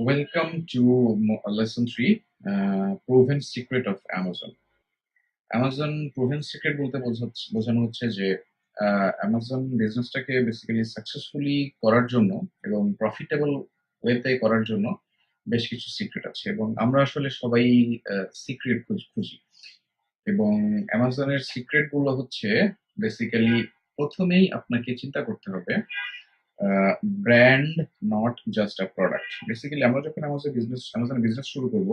Welcome to lesson 3, proven secret of Amazon. Amazon proven secret বলতে বোঝানো হচ্ছে যে Amazon বিজনেসটাকে বেসিক্যালি সাকসেসফুলি করার জন্য এবং প্রফিটেবল ওয়েতে করার জন্য বেশ কিছু সিক্রেট আছে এবং আমরা আসলে সবাই সিক্রেট খুঁজি এবং অ্যামাজনের সিক্রেট গুলো হচ্ছে বেসিক্যালি প্রথমেই আপনাকে চিন্তা করতে হবে brand not just a product. Basically আমরা যখন আমাদের বিজনেস শুরু করব,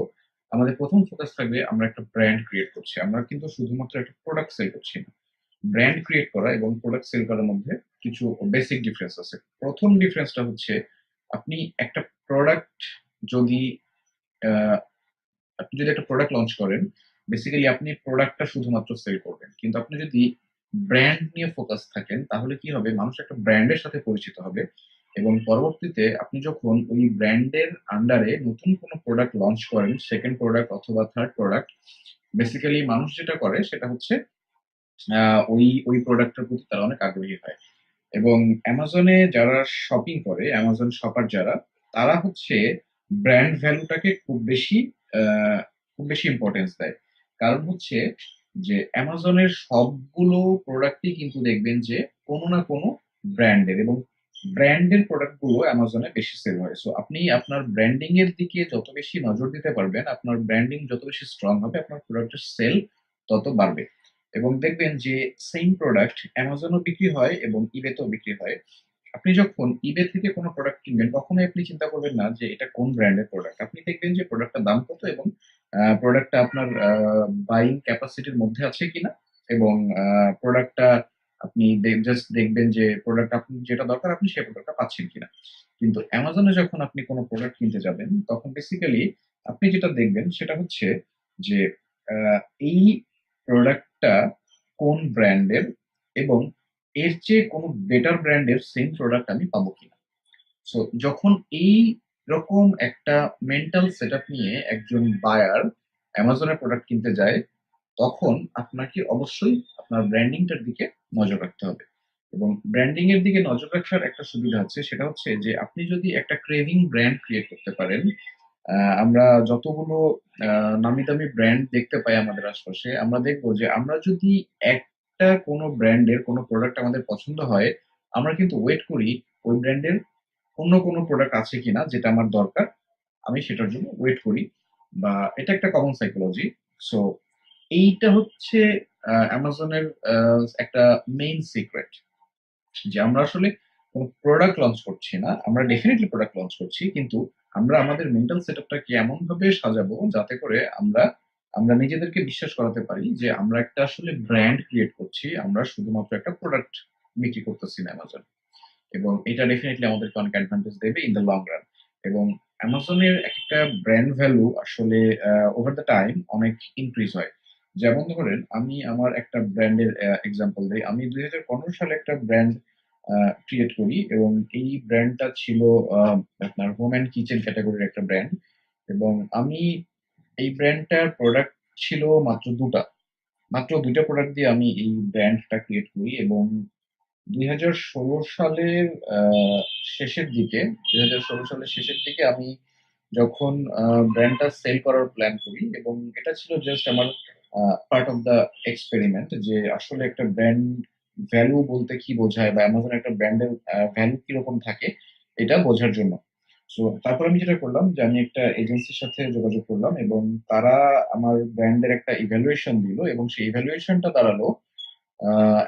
আমাদের প্রথম ফোকাস থাকবে আমরা একটা ব্র্যান্ড ক্রিয়েট করছি। আমরা কিন্তু শুধুমাত্র একটা প্রোডাক্ট সেল করছি না। ব্র্যান্ড ক্রিয়েট করা এবং প্রোডাক্ট সেল করার মধ্যে কিছু বেসিক ডিফারেন্স আছে। প্রথম ডিফারেন্সটা হচ্ছে আপনি একটা প্রোডাক্ট যদি আহ, আপনি যদি একটা প্রোডাক্ট লঞ্চ করেন, বেসিক্যালি আপনি প্রোডাক্টটা শুধুমাত্র সেল করবেন। কিন্তু আপনি যদি ব্র্যান্ড নিয়ে ফোকাস থাকেন, তাহলে কি হবে, মানুষ একটা ব্র্যান্ডের সাথে পরিচিত হবে এবং পরবর্তীতে আপনি যখন ওই ব্র্যান্ডের আন্ডারে নতুন কোনো প্রোডাক্ট লঞ্চ করেন, সেকেন্ড প্রোডাক্ট অথবা থার্ড প্রোডাক্ট, বেসিক্যালি মানুষ যেটা করে সেটা হচ্ছে ওই ওই প্রোডাক্টের প্রতি তারা অনেক আগ্রহী হয়। এবং অ্যামাজনে যারা শপিং করে, অ্যামাজন শপার যারা, তারা হচ্ছে ব্র্যান্ড ভ্যালুটাকে খুব বেশি ইম্পর্টেন্স দেয়। কারণ হচ্ছে যে অ্যামাজনের সবগুলো প্রোডাক্টই কিন্তু দেখবেন যে কোনো না কোনো ব্র্যান্ডের, এবং ব্র্যান্ডের প্রোডাক্ট গুলো অ্যামাজনে বেশি সেল হয়। সো আপনি আপনার ব্র্যান্ডিং এর দিকে যত বেশি নজর দিতে পারবেন, আপনার ব্র্যান্ডিং যত বেশি স্ট্রং হবে, আপনার প্রোডাক্টের সেল তত বাড়বে। এবং দেখবেন যে সেম প্রোডাক্ট অ্যামাজনও বিক্রি হয় এবং ইবেতেও বিক্রি হয়। আপনি যখন ইবে থেকে কোনো প্রোডাক্ট কিনবেন, কখনোই আপনি চিন্তা করবেন না যে এটা কোন ব্র্যান্ডের প্রোডাক্ট। আপনি দেখবেন যে প্রোডাক্টটার দাম কত এবং প্রোডাক্টটা আপনার বাইং ক্যাপাসিটির মধ্যে আছে কিনা, এবং প্রোডাক্টটা আপনি জাস্ট দেখবেন যে প্রোডাক্ট আপনি যেটা দরকার আপনি সেই প্রোডাক্টটা পাচ্ছেন কিনা। কিন্তু অ্যামাজনে যখন আপনি কোনো প্রোডাক্ট কিনতে যাবেন, তখন বেসিক্যালি আপনি যেটা দেখবেন সেটা হচ্ছে যে আহ, এই প্রোডাক্টটা কোন ব্র্যান্ডের, এবং এর চেয়ে কোনো বেটার ব্র্যান্ডের সেম প্রোডাক্ট আমি পাবো কিনা। সো যখন এই রকম একটা মেন্টাল সেটআপ নিয়ে একজন বায়ার অ্যামাজনের প্রোডাক্ট কিনতে যায়, তখন আপনাকে অবশ্যই আপনার ব্র্যান্ডিংটার দিকে নজর রাখতে হবে। এবং ব্র্যান্ডিং এর দিকে নজর রাখার একটা সুবিধা আছে, সেটা হচ্ছে যে আপনি যদি একটা ক্রেভিং ব্র্যান্ড ক্রিয়েট করতে পারেন। আমরা যতগুলো নামি দামি ব্র্যান্ড দেখতে পাই আমাদের আশপাশে, আমরা দেখবো যে আমরা যদি একটা কোনো ব্র্যান্ডের কোনো প্রোডাক্ট আমাদের পছন্দ হয়, আমরা কিন্তু ওয়েট করি ওই ব্র্যান্ডের অন্য কোনো প্রোডাক্ট আছে কিনা যেটা আমার দরকার, আমি সেটার জন্য ওয়েট করি। বা এটা একটা কমন সাইকোলজি। সো এইটা হচ্ছে অ্যামাজনের একটা মেইন সিক্রেট, যে আমরা আসলে কোনো প্রোডাক্ট লঞ্চ করছি না, আমরা ডেফিনেটলি প্রোডাক্ট লঞ্চ করছি, কিন্তু আমরা আমাদের মেন্টাল সেটআপটাকে এমন ভাবে সাজাবো যাতে করে আমরা আমরা নিজেদেরকে বিশ্বাস করাতে পারি যে আমরা একটা আসলে ব্র্যান্ড ক্রিয়েট করছি, আমরা শুধুমাত্র একটা প্রোডাক্ট বিক্রি করতেছি না অ্যামাজন। এবং এটা ডেফিনেটলি আমাদেরকে অনেক অ্যাডভান্টেজ দেবে ইন দ্য লং রান। এবং অ্যামাজনের একটা ব্র্যান্ড ভ্যালু আসলে ওভার দ্য টাইম অনেক ইনক্রিজ হয়। যেমন ধরেন, আমি আমার একটা ব্র্যান্ডের এক্সাম্পল দিই। আমি 2015 সালে একটা ব্র্যান্ড ক্রিয়েট করি এবং এই ব্র্যান্ডটা ছিল আপনার হোম অ্যান্ড কিচেন ক্যাটাগরির একটা ব্র্যান্ড। এবং আমি এই ব্র্যান্ডটার প্রোডাক্ট ছিল মাত্র দুইটা প্রোডাক্ট দিয়ে আমি এই ব্র্যান্ডটা ক্রিয়েট করি। এবং 2016 সালের আহ, শেষের দিকে 2016 সালের শেষের দিকে আমি যখন ব্র্যান্ডটা সেল করার প্ল্যান করি, এবং এটা ছিল জাস্ট আমার পার্ট অফ দ্য এক্সপেরিমেন্ট, যে আসলে একটা ব্র্যান্ড ভ্যালু বলতে কি বোঝায় বা অ্যামাজন একটা ব্র্যান্ডের ভ্যালু কিরকম থাকে, এটা বোঝার জন্য। সো তারপর আমি যেটা করলাম যে আমি একটা এজেন্সির সাথে যোগাযোগ করলাম এবং তারা আমার ব্র্যান্ডের একটা ইভ্যালুয়েশন দিল, এবং সেই ইভ্যালুয়েশনটা দাঁড়ালো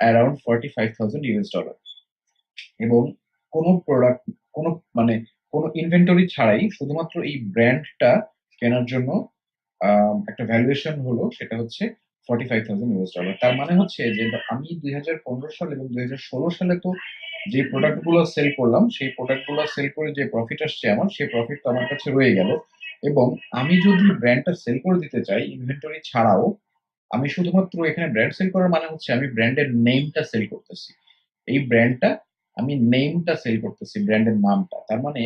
অ্যারাউন্ড $45,000। এবং কোনো প্রোডাক্ট, কোনো মানে কোনো ইনভেন্টরি ছাড়াই শুধুমাত্র এই ব্র্যান্ডটা কেনার জন্য একটা ভ্যালুয়েশন হলো, সেটা হচ্ছে $45,000। তার মানে হচ্ছে যে আমি 2015 সাল এবং 2016 সালে তো যে প্রোডাক্ট গুলো সেল করলাম, সেই প্রোডাক্ট গুলো সেল করে যে প্রফিট আসছে আমার, সেই প্রফিট তো আমার কাছে রয়ে গেল। এবং আমি যদি ব্র্যান্ডটা সেল করে দিতে চাই ইনভেন্টরি ছাড়াও, আমি শুধুমাত্র এখানে ব্র্যান্ড সেল করার মানে হচ্ছে আমি ব্র্যান্ডের নেমটা সেল করতেছি। এই ব্র্যান্ডটা, আমি নেমটা সেল করতেছি, ব্র্যান্ডের নামটা। তার মানে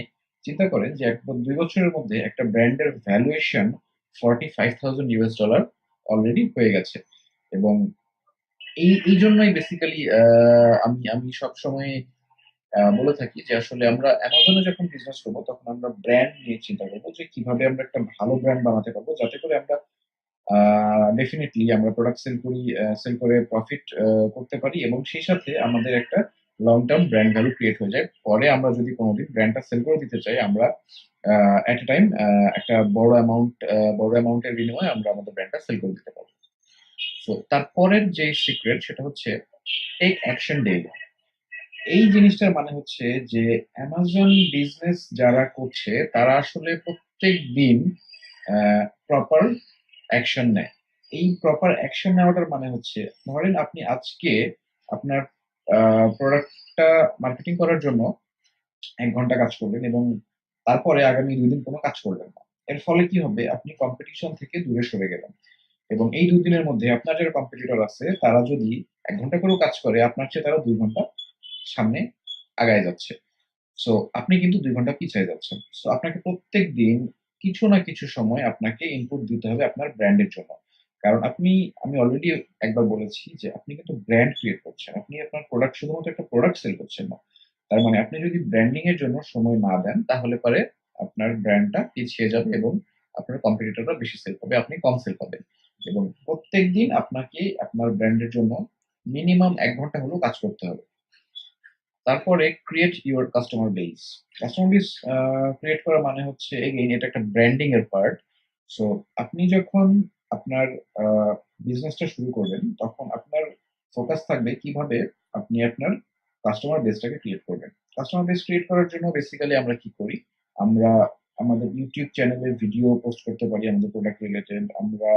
চিন্তা করেন যে 1 2 বছরের মধ্যে একটা ব্র্যান্ডের ভ্যালুয়েশন $45,000 অলরেডি হয়ে গেছে। এবং এই জন্যই বেসিক্যালি আমি আমি সবসময় বলে থাকি যে আসলে আমরা অ্যামাজনে যখন বিজনেস করবো তখন আমরা ব্র্যান্ড নিয়ে চিন্তা করবো যে কিভাবে আমরা একটা ভালো ব্র্যান্ড বানাতে পারবো যাতে করে আমরা ডেফিনিটলি আমরা প্রোডাক্ট সেল করে প্রফিট করতে পারি এবং সেই সাথে আমাদের একটা long term brand value create হয়ে যায়। পরে আমরা যদি কোনোদিন ব্র্যান্ডটা সেল করে দিতে চাই আমরা এট এ টাইম একটা বড় অ্যামাউন্টের বিনিময়ে আমরা আমাদের ব্র্যান্ডটা সেল করে দিতে পারবো। তো তারপরের যে সিক্রেট সেটা হচ্ছে টেক অ্যাকশন ডেইলি। এই জিনিসটার মানে হচ্ছে যে অ্যামাজন বিজনেস যারা করছে তারা আসলে প্রত্যেক দিন প্রপার অ্যাকশন নেয়। এই প্রপার অ্যাকশন নেওয়াটার মানে হচ্ছে ধরেন আপনি আজকে আপনার প্রোডাক্টটা মার্কেটিং করার জন্য 1 ঘন্টা কাজ করবেন এবং তারপরে আগামী 2 দিন কোনো কাজ করবেন না। এর ফলে কি হবে? আপনি কম্পিটিশন থেকে দূরে সরে গেলেন এবং এই 2 দিনের মধ্যে আপনার যারা কম্পিটিটর আছে তারা যদি 1 ঘন্টা করেও কাজ করে আপনার চেয়ে তারা 2 ঘন্টা সামনে আগায় যাচ্ছে। সো আপনি কিন্তু 2 ঘন্টা পিছিয়ে যাচ্ছেন। সো আপনাকে প্রত্যেক দিন কিছু না কিছু সময় আপনাকে ইনপুট দিতে হবে আপনার ব্র্যান্ডের জন্য। কারণ আমি অলরেডি একবার বলেছি যে আপনি কিন্তু ব্র্যান্ড ক্রিয়েট করছেন। আপনি আপনার প্রোডাক্ট শুধুমাত্র একটা প্রোডাক্ট সেল করছেন না। তার মানে আপনি যদি ব্র্যান্ডিং এর জন্য সময় না দেন তাহলে পরে আপনার ব্র্যান্ডটা পিছিয়ে যাবে এবং আপনার কম্পিটিটররা বেশি সেল পাবে, আপনি কম সেল পাবেন। এবং প্রত্যেকদিন আপনাকে আপনার ব্র্যান্ডের জন্য মিনিমাম 1 ঘন্টা হলেও কাজ করতে হবে। তারপরে create your customer base. Customer base create করা মানে হচ্ছে এগেইন এটা একটা ব্র্যান্ডিং এর পার্ট। সো আপনি যখন আপনার বিজনেসটা শুরু করবেন তখন আপনার ফোকাস থাকবে কিভাবে আপনি আপনার কাস্টমার বেসটাকে ক্রিয়েট করবেন। কাস্টমার বেস ক্রিয়েট করার জন্য বেসিক্যালি আমরা কি করি? আমরা আমাদের ইউটিউব চ্যানেলে ভিডিও পোস্ট করতে পারি আমাদের প্রোডাক্ট রিলেটেড। আমরা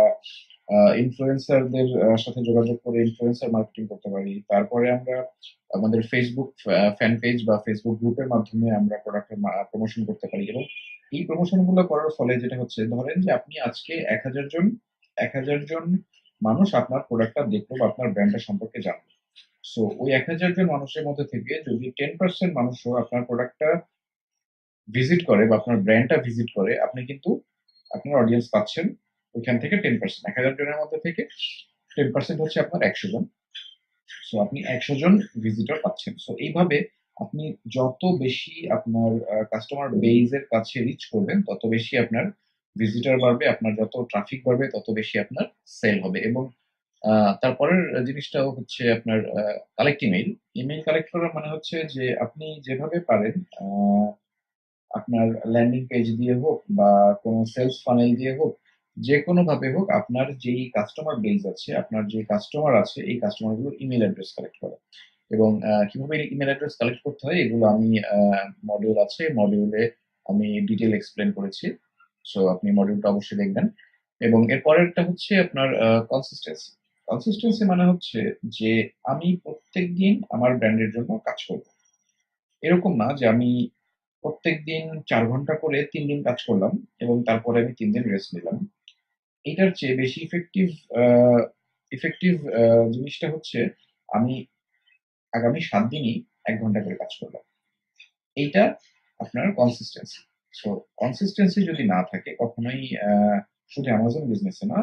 ইনফ্লুয়েন্সারদের সাথে যোগাযোগ করে ইনফ্লুয়েন্সার মার্কেটিং করতে পারি। তারপরে আমরা আমাদের ফেসবুক ফ্যান পেজ বা ফেসবুক গ্রুপের মাধ্যমে আমরা প্রোডাক্টের প্রমোশন করতে পারি এবং এই প্রমোশন গুলো করার ফলে যেটা হচ্ছে ধরেন যে আপনি আজকে 1,000 জন মানুষ আপনার প্রোডাক্টটা দেখলো বা আপনার ব্র্যান্ডের সম্পর্কে জানলো। সো ওই 1,000 জন মানুষের মধ্যে থেকে যদি 10% মানুষও আপনার প্রোডাক্টটা ভিজিট করে বা আপনার ব্র্যান্ডটা ভিজিট করে আপনি কিন্তু আপনার অডিয়েন্স পাচ্ছেন ওইখান থেকে 10%। 1,000 জনের মধ্যে থেকে 10% হচ্ছে আপনার 100 জন। সো আপনি 100 জন ভিজিটর পাচ্ছেন। সো এইভাবে আপনি যত বেশি আপনার কাস্টমার বেজ এর কাছে রিচ করবেন তত বেশি আপনার ভিজিটর বাড়বে, আপনার যত ট্রাফিক বাড়বে তত বেশি আপনার সেল হবে। এবং তারপরের জিনিসটাও হচ্ছে আপনার কালেক্ট ইমেইল। ইমেইল কালেক্ট করা মানে হচ্ছে যে আপনি যেভাবে পারেন আপনার ল্যান্ডিং পেজ দিয়ে হোক বা কোনো সেলস ফানেল দিয়ে হোক, যে কোনো ভাবে হোক আপনার যেই কাস্টমার বেজ আছে, আপনার যে কাস্টমার আছে এই কাস্টমার গুলোর ইমেল অ্যাড্রেস কালেক্ট করা। এবং কিভাবে ইমেল অ্যাড্রেস কালেক্ট করতে হয় এগুলো আমি মডিউল আছে, মডিউলে আমি ডিটেল এক্সপ্লেন করেছি। সো আপনি মডিউলটা অবশ্যই দেখবেন। এবং এর পরেরটা হচ্ছে আপনার কনসিস্টেন্সি। কনসিস্টেন্সি মানে হচ্ছে যে আমি প্রত্যেকদিন আমার ব্র্যান্ডের জন্য কাজ করব। এরকম না যে আমি প্রত্যেকদিন 4 ঘন্টা করে 3 দিন কাজ করলাম এবং তারপরে আমি 3 দিন রেস্ট নিলাম। এটার চেয়ে বেশি ইফেক্টিভ জিনিসটা হচ্ছে আমি আগামী 7 দিনই 1 ঘন্টা করে কাজ করলাম। এইটা আপনার কনসিস্টেন্সি। সো কনসিস্টেন্সি যদি না থাকে কখনোই শুধু অ্যামাজন বিজনেসে না,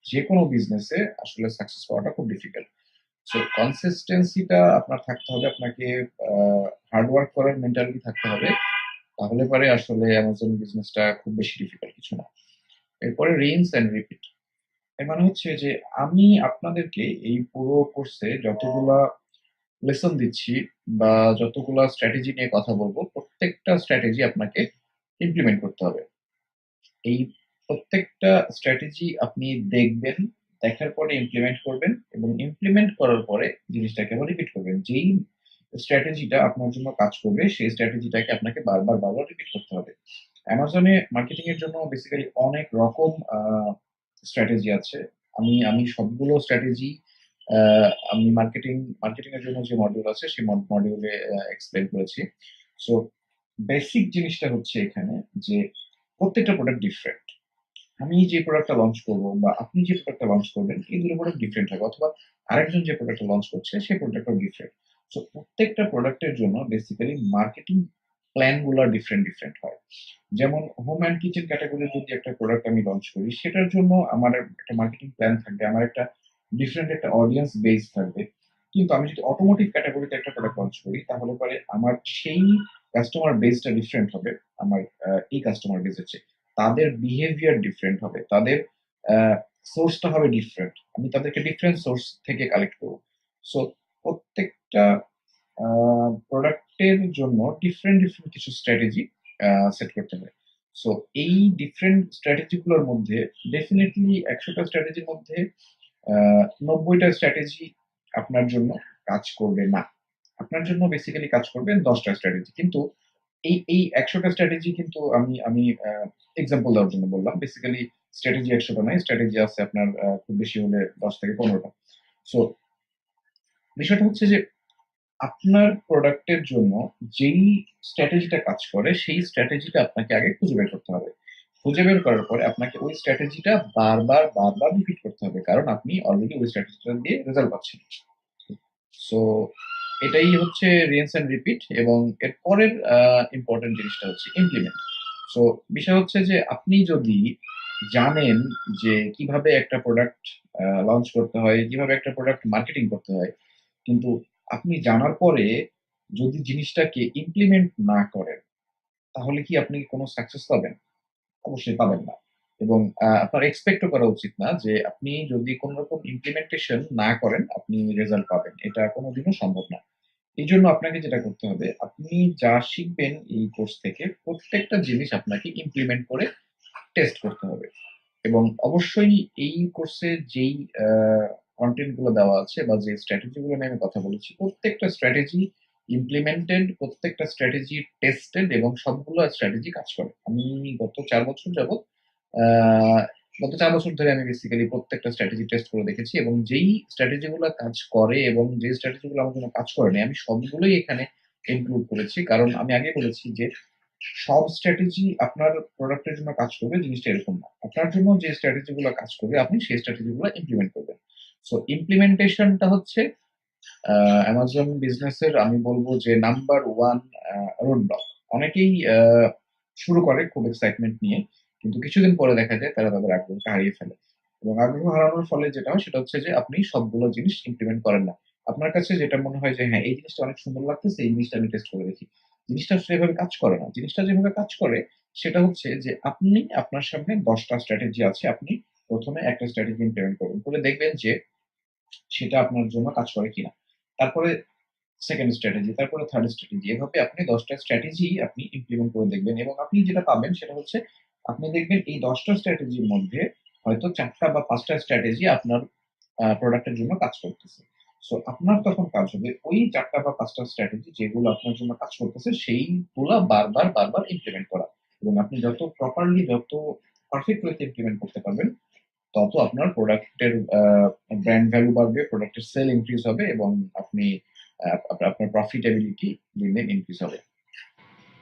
যে কোনো বিজনেসে আসলে সাকসেস পাওয়াটা খুব ডিফিকাল্ট। সো কনসিস্টেন্সিটা আপনার থাকতে হবে, আপনাকে হার্ড ওয়ার্ক করার মেন্টালিটি থাকতে হবে। তাহলে পরে আসলে অ্যামাজন বিজনেসটা খুব বেশি ডিফিকাল্ট কিছু না। এরপরে রিনস এন্ড রিপিট। এর মানে হচ্ছে যে আমি আপনাদেরকে এই পুরো কোর্সে যতগুলা লেসন দিচ্ছি বা যতগুলা স্ট্র্যাটেজি নিয়ে কথা বলবো প্রত্যেকটা স্ট্র্যাটেজি আপনাকে ইমপ্লিমেন্ট করতে হবে। এই প্রত্যেকটা স্ট্র্যাটেজি আপনি দেখবেন, দেখার পরে ইমপ্লিমেন্ট করবেন এবং ইমপ্লিমেন্ট করার পরে জিনিসটাকে আবার রিপিট করবেন। যেই স্ট্র্যাটেজিটা আপনার জন্য কাজ করবে সেই স্ট্র্যাটেজিটাকে আপনাকে বারবার রিপিট করতে হবে। অ্যামাজনে মার্কেটিং এর জন্য বেসিক্যালি অনেক রকম স্ট্র্যাটেজি আছে। আমি সবগুলো স্ট্র্যাটেজি আমি মার্কেটিং এর জন্য যে মডিউল আছে সেই মডিউলে এক্সপ্লেন করেছি। সো বেসিক জিনিসটা হচ্ছে এখানে যে প্রত্যেকটা প্রোডাক্ট ডিফারেন্ট। আমি যে প্রোডাক্টটা লঞ্চ করবো বা আপনি যে প্রোডাক্টটা লঞ্চ করবেন এই দুটো প্রোডাক্ট ডিফারেন্ট হবে, অথবা আরেকজন যে প্রোডাক্টটা লঞ্চ করছে সেই প্রোডাক্টটাও ডিফারেন্ট। সো প্রত্যেকটা প্রোডাক্টের জন্য বেসিক্যালি মার্কেটিং প্ল্যান গুলো ডিফারেন্ট হয়। যেমন হোম অ্যান্ড কিচেন ক্যাটাগরির যদি একটা প্রোডাক্ট আমি লঞ্চ করি সেটার জন্য আমার একটা মার্কেটিং প্ল্যান থাকবে, আমার একটা ডিফারেন্ট একটা অডিয়েন্স বেস থাকবে। কিন্তু আমি যদি অটোমোটিভ ক্যাটাগরিতে একটা প্রোডাক্ট লঞ্চ করি তাহলে পরে আমার সেই কাস্টমার বেসটা ডিফারেন্ট হবে আমার এই কাস্টমার বেসের চেয়ে। তাদের বিহেভিয়ার ডিফারেন্ট হবে, তাদের সোর্সটা হবে ডিফারেন্ট। আমি তাদেরকে ডিফারেন্ট সোর্স থেকে কালেক্ট করবো। সো প্রত্যেকটা প্রোডাক্টের জন্য ডিফারেন্ট ডিফারেন্ট কিছু স্ট্র্যাটেজি সেট করতে হয়। সো এই ডিফারেন্ট স্ট্র্যাটেজিগুলোর মধ্যে ডেফিনেটলি ১০০টা স্ট্র্যাটেজির মধ্যে ৯০টা স্ট্র্যাটেজি আপনার জন্য কাজ করবে না। আপনার জন্য বেসিক্যালি কাজ করবে ১০টা স্ট্র্যাটেজি। কিন্তু এই ১০০টা স্ট্র্যাটেজি কিন্তু আমি আমি এক্সাম্পল দেওয়ার জন্য বললাম। বেসিক্যালি স্ট্র্যাটেজি ১০০টা নয়, স্ট্র্যাটেজি আছে আপনার খুব বেশি হলে ১০ থেকে ১৫টা। সো বিষয়টা হচ্ছে যে আপনার প্রোডাক্টের জন্য যেই স্ট্র্যাটেজিটা কাজ করে সেই স্ট্র্যাটেজিটা আপনাকে আগে খুঁজে বের করতে হবে। খুঁজে বের করার পরে আপনাকে ওই স্ট্র্যাটেজিটা বারবার রিপিট করতে হবে। কারণ আপনি অলরেডি ওই স্ট্র্যাটেজিটা দিয়ে রেজাল্ট পাচ্ছেন। সো এটাই হচ্ছে রিন্স এন্ড রিপিট। এবং এর পরের ইম্পর্টেন্ট জিনিসটা হচ্ছে ইমপ্লিমেন্ট। সো বিষয় হচ্ছে যে আপনি যদি জানেন যে কিভাবে একটা প্রোডাক্ট লঞ্চ করতে হয়, কিভাবে একটা প্রোডাক্ট মার্কেটিং করতে হয়, কিন্তু আপনি জানার পরে যদি জিনিসটাকে ইমপ্লিমেন্ট না করেন, তাহলে কি আপনি কোনো সাকসেস পাবেন? অবশ্যই পাবেন না। এবং আপনার এক্সপেক্টও করা উচিত না যে আপনি যদি কোন রকম ইমপ্লিমেন্টেশন না করেন, আপনি রেজাল্ট পাবেন। এটা কোনদিনও সম্ভব না। এইজন্য আপনাকে যেটা করতে হবে, আপনি যা শিখবেন এই কোর্স থেকে প্রত্যেকটা জিনিস আপনাকে ইমপ্লিমেন্ট করে টেস্ট করতে হবে। এবং অবশ্যই এই কোর্সে যেই কনটেন্ট গুলো দেওয়া আছে বা যে স্ট্র্যাটেজি গুলো নিয়ে আমি কথা বলেছি, প্রত্যেকটা স্ট্র্যাটেজি ইমপ্লিমেন্টেড, প্রত্যেকটা স্ট্র্যাটেজি টেস্টেড এবং সবগুলো স্ট্র্যাটেজি কাজ করে। আমি গত ৪ বছর যাবত আহ, গত ৪ বছর ধরে আমি বেসিক্যালি প্রত্যেকটা স্ট্র্যাটেজি টেস্ট করে দেখেছি এবং যেই স্ট্র্যাটেজি গুলো কাজ করে এবং যে স্ট্র্যাটেজি গুলো আমার জন্য কাজ করেনি আমি সবগুলোই এখানে ইনক্লুড করেছি। কারণ আমি আগে বলেছি যে সব স্ট্র্যাটেজি আপনার প্রোডাক্টের জন্য কাজ করবে জিনিসটা এরকম না। আপনার জন্য যে স্ট্র্যাটেজি গুলো কাজ করবে আপনি সেই স্ট্র্যাটেজি গুলো ইমপ্লিমেন্ট করবেন। সো ইমপ্লিমেন্টেশনটা হচ্ছে অ্যামাজন বিজনেসের আমি বলবো যে নাম্বার ওয়ান রোড ব্লক। অনেকেই শুরু করে খুব এক্সাইটমেন্ট নিয়ে, কিন্তু কিছুদিন পরে দেখা যায় তারা তাদের আগ্রহটা হারিয়ে ফেলে। এবং আগ্রহ হারানোর ফলে যেটা হয় সেটা হচ্ছে যে আপনি সবগুলো জিনিস ইমপ্লিমেন্ট করেন না। আপনার কাছে যেটা মনে হয় যে হ্যাঁ এই জিনিসটা অনেক সুন্দর লাগতেছে, এই জিনিসটা আমি টেস্ট করে দেখি, জিনিসটা সেভাবে কাজ করে না। জিনিসটা যেভাবে কাজ করে সেটা হচ্ছে যে আপনি আপনার সামনে ১০টা স্ট্র্যাটেজি আছে, আপনি প্রথমে একটা স্ট্র্যাটেজি ইমপ্লিমেন্ট করবেন, করে দেখবেন যে সেটা আপনার জন্য কাজ করে কিনা। তারপরে সেকেন্ড স্ট্র্যাটেজি, তারপরে থার্ড স্ট্র্যাটেজি, এভাবে আপনি ১০টা স্ট্র্যাটেজি আপনি ইমপ্লিমেন্ট করে দেখবেন এবং আপনি যেটা পাবেন সেটা হচ্ছে আপনি দেখবেন এই ১০টা স্ট্র্যাটেজির মধ্যে হয়তো ৪টা বা ৫টা স্ট্র্যাটেজি আপনার প্রোডাক্টের জন্য কাজ করতেছে। সো আপনার তখন কাজ হবে ওই ৪টা বা ৫টা স্ট্র্যাটেজি যেগুলো আপনার জন্য কাজ করতেছে সেইগুলা বারবার ইমপ্লিমেন্ট করা। এবং আপনি যত প্রপারলি, যত পারফেক্ট ওয়েতে ইমপ্লিমেন্ট করতে পারবেন, তত আপনার প্রোডাক্টের ব্র্যান্ড ভ্যালু বাড়বে, প্রোডাক্টের সেল ইনক্রিজ হবে এবং আপনি আপনার প্রফিটেবিলিটি দিন দিন ইনক্রিজ হবে।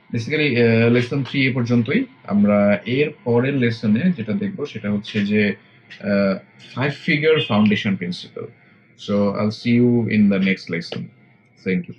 বেসিক্যালি লেসন 3 এ পর্যন্তই। আমরা এর পরের লেসনে যেটা দেখব সেটা হচ্ছে যে 5 figure foundation principle. So I'll see you in the next lesson. Thank you.